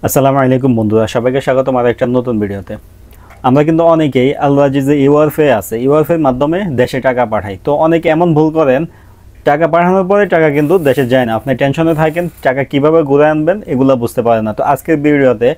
আসসালামু আলাইকুম বন্ধুরা, সবাইকে স্বাগতম আর একটা নতুন ভিডিওতে। আমরা কিন্তু অনেকেই আলরাজি যে ইউআরফে আছে, ইউআরফের মাধ্যমে দেশে টাকা পাঠাই। তো অনেকে এমন ভুল করেন, টাকা পাঠানোর পরে টাকা কিন্তু দেশে যায় না। আপনি টেনশনে থাকেন টাকা কিভাবে ঘুরে আনবেন, এগুলো বুঝতে পারেন না। তো আজকের ভিডিওতে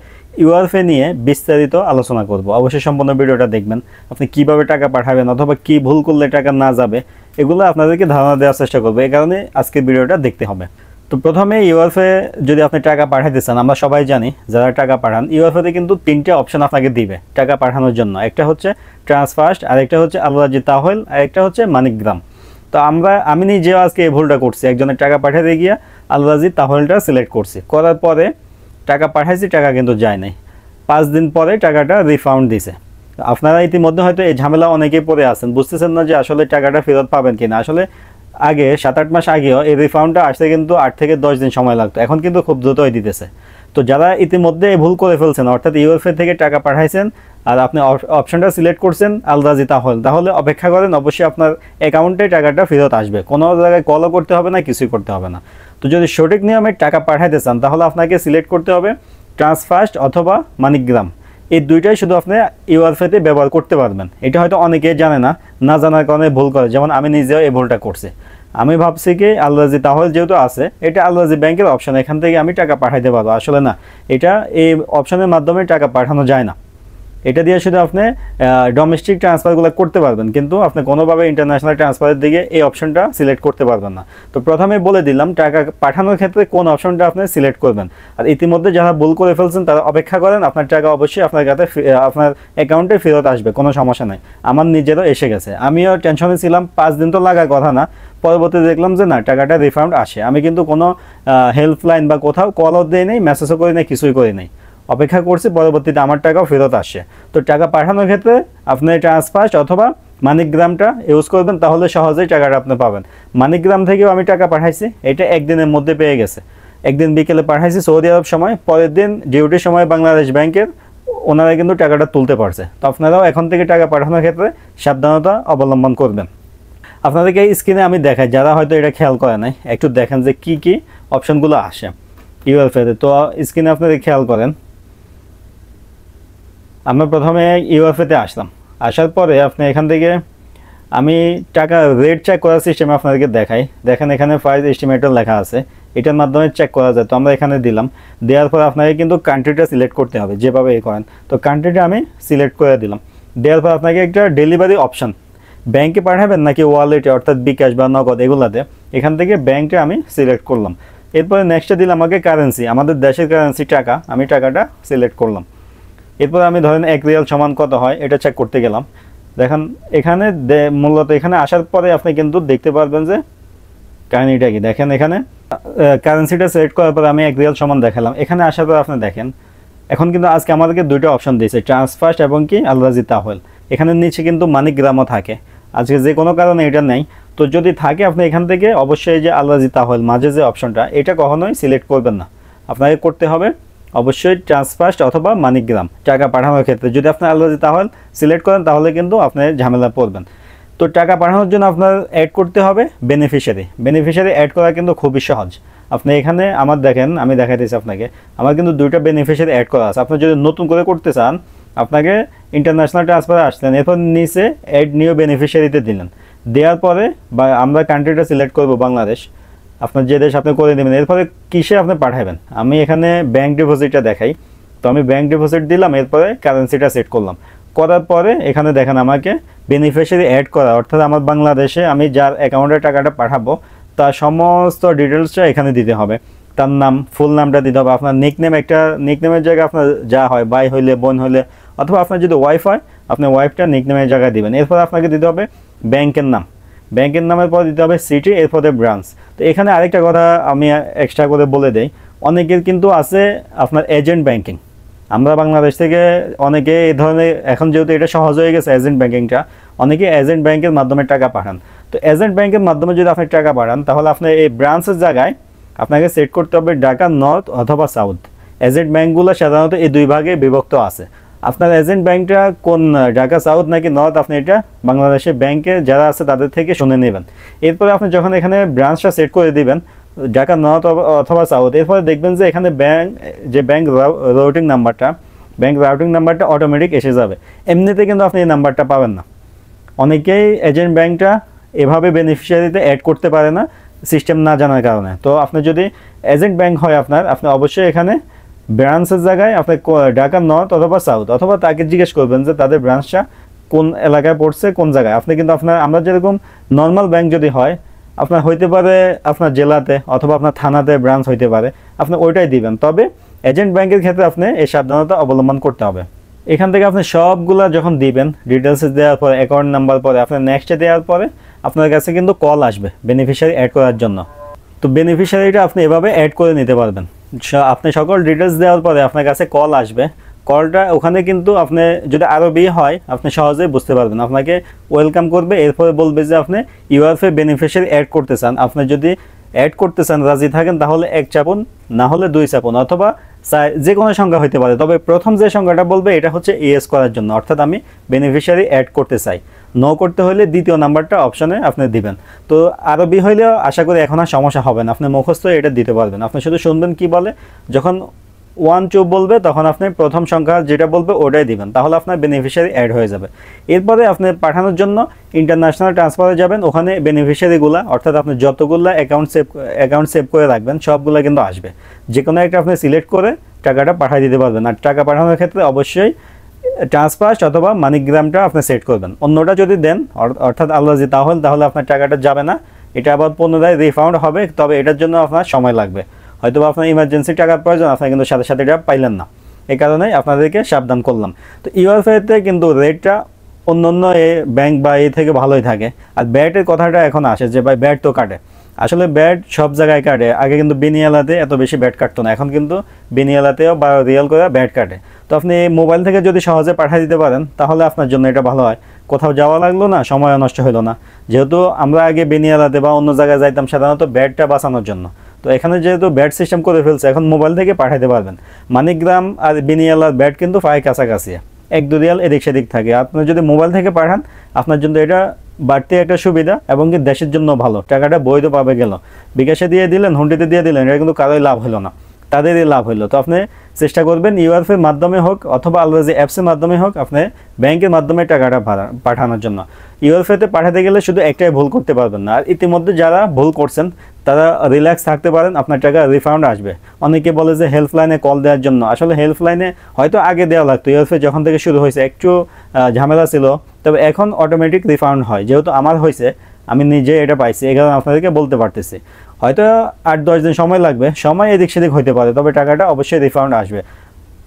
ইউআরফে নিয়ে বিস্তারিত আলোচনা করব। অবশ্যই সম্পূর্ণ ভিডিওটা দেখবেন। আপনি কিভাবে টাকা পাঠাবেন অথবা কি ভুল করলে টাকা না যাবে, এগুলো আপনাদেরকে ধারণা দেওয়ার চেষ্টা করবো। এই কারণে আজকের ভিডিওটা দেখতে হবে। তো প্রথমে ইউআরফে যদি আপনি টাকা পাঠাইতে চান, আমরা সবাই জানি যারা টাকা পাঠান, ইউআরফেতে কিন্তু তিনটে অপশন আপনাকে দিবে টাকা পাঠানোর জন্য। একটা হচ্ছে ট্রান্সফার্স্ট, আরেকটা হচ্ছে আলরাজি তাহল, আরেকটা হচ্ছে মানিকগ্রাম। তো আমি নিজেও আজকে এই ভুলটা করছি। একজনের টাকা পাঠাতে গিয়ে আলরাজি তাহলটা সিলেক্ট করছি, করার পরে টাকা পাঠাইছি, টাকা কিন্তু যায় নাই। 5 দিন পরে টাকাটা রিফাউন্ড দিছে। আপনারা ইতিমধ্যে হয়তো এই ঝামেলা অনেকেই পড়ে আছেন, বুঝতেছেন না যে আসলে টাকাটা ফেরত পাবেন কিনা। আসলে আগে 7-8 মাস আগেও এই রিফাউন্ডটা আসতে কিন্তু 8 থেকে 10 দিন সময় লাগতো, এখন কিন্তু খুব দ্রুতই দিতেছে। তো যারা ইতিমধ্যে ভুল করে ফেলছেন, অর্থাৎ ইউএফএ থেকে টাকা পাঠাইছেন আর আপনি অপশনটা সিলেক্ট করছেন আলরাজি তাহলে অপেক্ষা করেন, অবশ্যই আপনার অ্যাকাউন্টে টাকাটা ফেরত আসবে। কোনো জায়গায় কলও করতে হবে না, কিছুই করতে হবে না। তো যদি সঠিক নিয়মে টাকা পাঠাইতে চান, তাহলে আপনাকে সিলেক্ট করতে হবে ট্রান্সফার্স্ট অথবা মানিকগ্রাম। এই দুইটাই শুধু আপনি ইউআরফেতে ব্যবহার করতে পারবেন। এটা হয়তো অনেকেই জানে না, না জানার কারণে ভুল করে। যেমন আমি নিজেও এই ভুলটা করছি। আমি ভাবছি কি আলরাজি তাহল যেহেতু আছে, এটা আলরাজি ব্যাংকের অপশন, এখান থেকে আমি টাকা পাঠাইতে পারবো। আসলে না, এটা এই অপশনের মাধ্যমে টাকা পাঠানো যায় না। এটা দিয়ে শুধু আপনি ডোমেস্টিক ট্রান্সফারগুলো করতে পারবেন, কিন্তু আপনি কোনোভাবে ইন্টারন্যাশনাল ট্রান্সফারের দিকে এই অপশনটা সিলেক্ট করতে পারবেন না। তো প্রথমে বলে দিলাম টাকা পাঠানোর ক্ষেত্রে কোন অপশনটা আপনি সিলেক্ট করবেন। আর ইতিমধ্যে যারা ভুল করে ফেলছেন তারা অপেক্ষা করেন, আপনার টাকা অবশ্যই আপনার কাছে আপনার অ্যাকাউন্টে ফেরত আসবে, কোনো সমস্যা নাই। আমার নিজেরও এসে গেছে, আমিও টেনশনে ছিলাম। 5 দিন তো লাগার কথা না, পরবর্তীতে দেখলাম যে না, টাকাটা রিফান্ড আসে। আমি কিন্তু কোনো হেল্পলাইন বা কোথাও কলও দিই নাই, মেসেজও করি নাই, কিছুই করি নাই, অপেক্ষা করছি। পরবর্তীতে আমার টাকাও ফেরত আসে। তো টাকা পাঠানোর ক্ষেত্রে আপনি ট্রান্সফার্স্ট অথবা মানিকগ্রামটা ইউজ করবেন, তাহলে সহজেই টাকাটা আপনি পাবেন। মানিকগ্রাম থেকেও আমি টাকা পাঠাইছি, এটা একদিনের মধ্যে পেয়ে গেছে। একদিন বিকেলে পাঠাইছি সৌদি আরব সময়, পরের দিন ডিউটির সময় বাংলাদেশ ব্যাংকের ওনারা কিন্তু টাকাটা তুলতে পারছে। তো আপনারাও এখন থেকে টাকা পাঠানোর ক্ষেত্রে সাবধানতা অবলম্বন করবেন। আপনাদেরকে এই স্ক্রিনে আমি দেখাই, যারা হয়তো এটা খেয়াল করে নাই, একটু দেখেন যে কি কি অপশনগুলো আসে ইউএফএতে। তো স্ক্রিনে আপনাদের খেয়াল করেন, আমরা প্রথমে ইউএফএতে আসলাম। আসার পরে আপনি এখান থেকে আমি টাকা রেট চেক করার সিস্টেমে আপনাদেরকে দেখাই। দেখেন এখানে প্রাইস এস্টিমেটর লেখা আছে, এটার মাধ্যমে চেক করা যায়। তো আমরা এখানে দিলাম, দেওয়ার পর আপনাকে কিন্তু কান্ট্রিটা সিলেক্ট করতে হবে, যেভাবে করেন। তো কান্ট্রিটা আমি সিলেক্ট করে দিলাম। দেওয়ার পর আপনাকে একটা ডেলিভারি অপশান, ব্যাংকে পাঠাবেন নাকি ওয়ালেটে অর্থাৎ বিকাশ বা নগদ, এগুলাতে এখান থেকে ব্যাংকটা আমি সিলেক্ট করলাম। এরপরে নেক্সটে দিলাম আমাকে কারেন্সি, আমাদের দেশের কারেন্সি টাকা, আমি টাকাটা সিলেক্ট করলাম। এরপর আমি ধরেন 1 রিয়াল সমান কত হয় এটা চেক করতে গেলাম। দেখেন এখানে মূলত এখানে আসার পরে আপনি কিন্তু দেখতে পারবেন যে কাহিনিটা কি। দেখেন এখানে কারেন্সিটা সিলেক্ট করার পরে আমি 1 রিয়াল সমান দেখালাম। এখানে আসার পর আপনি দেখেন এখন কিন্তু আজকে আমাদেরকে দুইটা অপশন দিয়েছে, ট্রান্সফার্স্ট এবং কি আলরাজি তাহল। এখানে নিচে কিন্তু মানিকগ্রামও থাকে, আজকে যে কোনো কারণে এটা নেই। তো যদি থাকে আপনি এখান থেকে অবশ্যই যে আলরাজি তাহল মাঝে যে অপশনটা, এটা কখনোই সিলেক্ট করবেন না। আপনাকে করতে হবে অবশ্যই ট্রান্সফার্স্ট অথবা মানিকগ্রাম টাকা পাঠানোর ক্ষেত্রে। যদি আপনি আলরাজি তাহল সিলেক্ট করেন, তাহলে কিন্তু আপনি ঝামেলা পড়বেন। তো টাকা পাঠানোর জন্য আপনার অ্যাড করতে হবে বেনিফিশিয়ারি অ্যাড করা কিন্তু খুবই সহজ। আপনি এখানে আমার দেখেন, আমি দেখাইতেছি আপনাকে, আমার কিন্তু 2টা বেনিফিশিয়ারি অ্যাড করা আছে। আপনি যদি নতুন করে করতে চান, আপনাকে ইন্টারন্যাশনাল ট্রান্সফারে আসলেন, এরপর নিচে অ্যাড নিউ বেনিফিশিয়ারিতে দিলেন। দেওয়ার পরে বা আমরা কান্ট্রিটা সিলেক্ট করব বাংলাদেশ, আপনার যে দেশ আপনি করে দেবেন। এরপরে কিসে আপনি পাঠাবেন, আমি এখানে ব্যাংক ডিপোজিটটা দেখাই। তো আমি ব্যাংক ডিপোজিট দিলাম, এরপরে কারেন্সিটা সেট করলাম। করার পরে এখানে দেখেন আমাকে বেনিফিশিয়ারি অ্যাড করা, অর্থাৎ আমার বাংলাদেশে আমি যার অ্যাকাউন্টে টাকাটা পাঠাবো তার সমস্ত ডিটেলসটা এখানে দিতে হবে। তার নাম, ফুল নামটা দিতে হবে। আপনার নিকনেম, একটা নিকনেমের জায়গায় আপনার যা হয়, ভাই হইলে, বোন হইলে, অথবা আপনার যদি ওয়াইফ হয় আপনি ওয়াইফটা নিকনেমের জায়গায় দিবেন। এরপর আপনাকে দিতে হবে ব্যাংকের নাম, ব্যাংকের নামের পর দিতে হবে সিটি, এরপরে ব্রাঞ্চ। তো এখানে আরেকটা কথা আমি এক্সট্রা করে বলে দেই, অনেকের কিন্তু আছে আপনার এজেন্ট ব্যাংকিং। আমরা বাংলাদেশ থেকে অনেকে এই ধরনের, এখন যেহেতু এটা সহজ হয়ে গেছে এজেন্ট ব্যাংকিংটা, অনেকে এজেন্ট ব্যাংকের মাধ্যমে টাকা পাঠান। তো এজেন্ট ব্যাংকের মাধ্যমে যদি আপনি টাকা পাঠান, তাহলে আপনার এই ব্রাঞ্চের জায়গায় আপনাকে সেট করতে হবে ঢাকা নর্থ অথবা সাউথ। এজেন্ট ব্যাংকগুলো সাধারণত এই 2 ভাগে বিভক্ত আছে। আপনার এজেন্ট ব্যাংকটা কোন, ঢাকা সাউথ নাকি নর্থ, আপনি এটা বাংলাদেশের ব্যাংকে যারা আছে তাদের থেকে শুনে নেবেন। এরপরে আপনি যখন এখানে ব্রাঞ্চটা সেট করে দিবেন, ঢাকা নর্থ অথবা সাউথ, এরপরে দেখবেন যে এখানে ব্যাংক রাউটিং নাম্বারটা অটোমেটিক এসে যাবে। এমনিতে কিন্তু আপনি এই নাম্বারটা পাবেন না। অনেকেই এজেন্ট ব্যাংকটা এভাবে বেনিফিশিয়ারিতে অ্যাড করতে পারে না সিস্টেম না জানার কারণে। তো আপনি যদি এজেন্ট ব্যাংক হয় আপনি অবশ্যই এখানে ব্রাঞ্চের জায়গায় আপনি ঢাকা নর্থ অথবা সাউথ, অথবা তাকে জিজ্ঞেস করবেন যে তাদের ব্রাঞ্চটা কোন এলাকায় পড়ছে, কোন জায়গায়। আপনি কিন্তু আমরা যেরকম নর্মাল ব্যাংক যদি হয় আপনার হইতে পারে আপনার জেলাতে অথবা আপনার থানাতে ব্রাঞ্চ হইতে পারে, আপনি ওইটাই দিবেন। তবে এজেন্ট ব্যাংকের ক্ষেত্রে আপনি এই সাবধানতা অবলম্বন করতে হবে। এখান থেকে আপনি সবগুলা যখন দিবেন, ডিটেলস দেওয়ার পরে, অ্যাকাউন্ট নাম্বার পরে, আপনার নেক্সটে দেওয়ার পরে আপনার কাছে কিন্তু কল আসবে বেনিফিশিয়ারি অ্যাড করার জন্য। তো বেনিফিশিয়ারিটা আপনি এভাবে অ্যাড করে নিতে পারবেন। আপনি সকল ডিটেলস দেওয়ার পরে আপনার কাছে কল আসবে। কলটা ওখানে কিন্তু আপনি যদি আরবি হয় আপনি সহজেই বুঝতে পারবেন। আপনাকে ওয়েলকাম করবে, এরপরে বলবে যে আপনি ইউআরএফে বেনিফিশিয়ারি অ্যাড করতে চান। আপনি যদি অ্যাড করতে চান, রাজি থাকেন, তাহলে 1 চাপুন, না হলে 2 চাপুন, অথবা যে কোনো সংখ্যা হতে পারে। তবে প্রথম যে সংখ্যাটা বলবে এটা হচ্ছে ইয়েস করার জন্য, অর্থাৎ আমি বেনিফিশিয়ারি অ্যাড করতে চাই। নো করতে হলে দ্বিতীয় নাম্বারটা অপশানে আপনি দিবেন। তো আরবি হইলেও আশা করি এখন আর সমস্যা হবে না, আপনি মুখস্থ এটা দিতে পারবেন। আপনি শুধু শুনবেন কি বলে, যখন 1 2 বলবে তখন আপনি প্রথম সংখ্যা যেটা বলবে ওটাই দিবেন, তাহলে আপনার বেনিফিশিয়ারি অ্যাড হয়ে যাবে। এরপরে আপনি পাঠানোর জন্য ইন্টারন্যাশনাল ট্রান্সফারে যাবেন, ওখানে বেনিফিশিয়ারিগুলো অর্থাৎ আপনি যতগুলো অ্যাকাউন্ট সেভ করে রাখবেন সবগুলো কিন্তু আসবে। যে কোনো একটা আপনি সিলেক্ট করে টাকাটা পাঠিয়ে দিতে পারবেন। আর টাকা পাঠানোর ক্ষেত্রে অবশ্যই ট্রান্সফার অথবা মানিগ্রামটা আপনি সেট করবেন। অন্যটা যদি দেন অর্থাৎ আল্লাজি, তাহলে আপনার টাকাটা যাবে না, এটা আবার পুনরায় রিফাউন্ড হবে। তবে এটার জন্য আপনার সময় লাগবে, হয়তো আপনার ইমার্জেন্সি টাকার প্রয়োজন, আপনার কিন্তু সাথে সাথে এটা পাইলেন না। এই কারণেই আপনাদেরকে সাবধান করলাম। তো ইউআরএফতে কিন্তু রেটটা অন্য ব্যাংক বা থেকে ভালোই থাকে। আর ব্যাটের কথাটা এখন আসে যে ভাই ব্যাট তো কাটে, আসলে ব্যাট সব জায়গায় কাটে। আগে কিন্তু বিনিয়ালাতে এত বেশি ব্যাট কাটতো না, এখন কিন্তু বিনিয়ালাতেও বা রিয়েল করে ব্যাট কাটে। তো আপনি মোবাইল থেকে যদি সহজে পাঠিয়ে দিতে পারেন তাহলে আপনার জন্য এটা ভালো হয়। কোথাও যাওয়া লাগলো না, সময় নষ্ট হলো না। যেহেতু আমরা আগে বিনিয়ালাতে বা অন্য জায়গায় যাইতাম সাধারণত ব্যাটটা বাঁচানোর জন্য, তো এখানে যেহেতু ব্যাট সিস্টেম করে ফেলছে এখন মোবাইল থেকে পাঠাতে পারবেন। মানিগ্রাম আর বিনিয়ালার ব্যাট কিন্তু প্রায় কাছাকাছি, 1-2 রিয়াল এদিক সেদিক থাকে। আপনি যদি মোবাইল থেকে পাঠান আপনার জন্য এটা বাড়তি একটা সুবিধা, এবং কি দেশের জন্য ভালো। টাকাটা বৈধভাবে গেল, বিকাশে দিয়ে দিলেন, হুন্ডিতে দিয়ে দিলেন, এটা কিন্তু কারোই লাভ হলো না, তাদেরই লাভ হলো। তো আপনি চেষ্টা করবেন ইউআরএফের মাধ্যমে হোক অথবা আলরাজি অ্যাপসের মাধ্যমে হোক আপনি ব্যাংকের মাধ্যমে টাকাটা পাঠানোর জন্য। ইউআরএফেতে পাঠাতে গেলে শুধু একটাই ভুল করতে পারবেন না। আর ইতিমধ্যে যারা ভুল করছেন তারা রিল্যাক্স থাকতে পারেন, আপনার টাকা রিফান্ড আসবে। অনেকে বলে যে হেল্পলাইনে কল দেওয়ার জন্য, আসলে হেল্পলাইনে হয়তো আগে দেওয়া লাগতো, ইউআরএফে যখন থেকে শুরু হয়েছে একটু ঝামেলা ছিল, তবে এখন অটোমেটিক রিফান্ড হয়। যেহেতু আমার হয়েছে, আমি নিজে এটা পাইছি, এই কারণে আপনাদেরকে বলতে পারতেছি। হয়তো 8-10 দিন সময় লাগবে, সময় এদিক সেদিক হইতে পারে, তবে টাকাটা অবশ্যই রিফান্ড আসবে।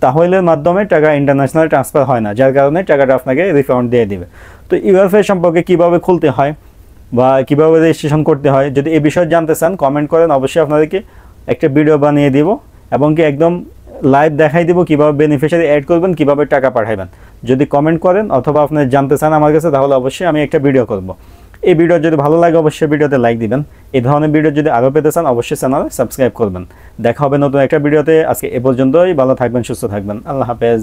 তাহলের মাধ্যমে টাকা ইন্টারন্যাশনাল ট্রান্সফার হয় না, যার কারণে টাকাটা আপনাকে রিফান্ড দিয়ে দিবে। তো ইউআরএফ সম্পর্কে কীভাবে খুলতে হয় বা কীভাবে রেজিস্ট্রেশন করতে হয়, যদি এই বিষয়ে জানতে চান কমেন্ট করেন, অবশ্যই আপনাদেরকে একটা ভিডিও বানিয়ে দিব এবং কি একদম লাইভ দেখাই দিব কীভাবে বেনিফিশিয়ারি অ্যাড করবেন, কীভাবে টাকা পাঠাবেন। যদি কমেন্ট করেন অথবা আপনি জানতে চান আমার কাছে, তাহলে অবশ্যই আমি একটা ভিডিও করব। এই ভিডিও যদি ভালো লাগে অবশ্যই ভিডিওতে লাইক দিবেন। এই ধরনের ভিডিও যদি আরও পেতে চান অবশ্যই চ্যানেলে সাবস্ক্রাইব করবেন। দেখা হবে নতুন একটা ভিডিওতে। আজকে এ পর্যন্তই, ভালো থাকবেন, সুস্থ থাকবেন, আল্লাহ হাফেজ।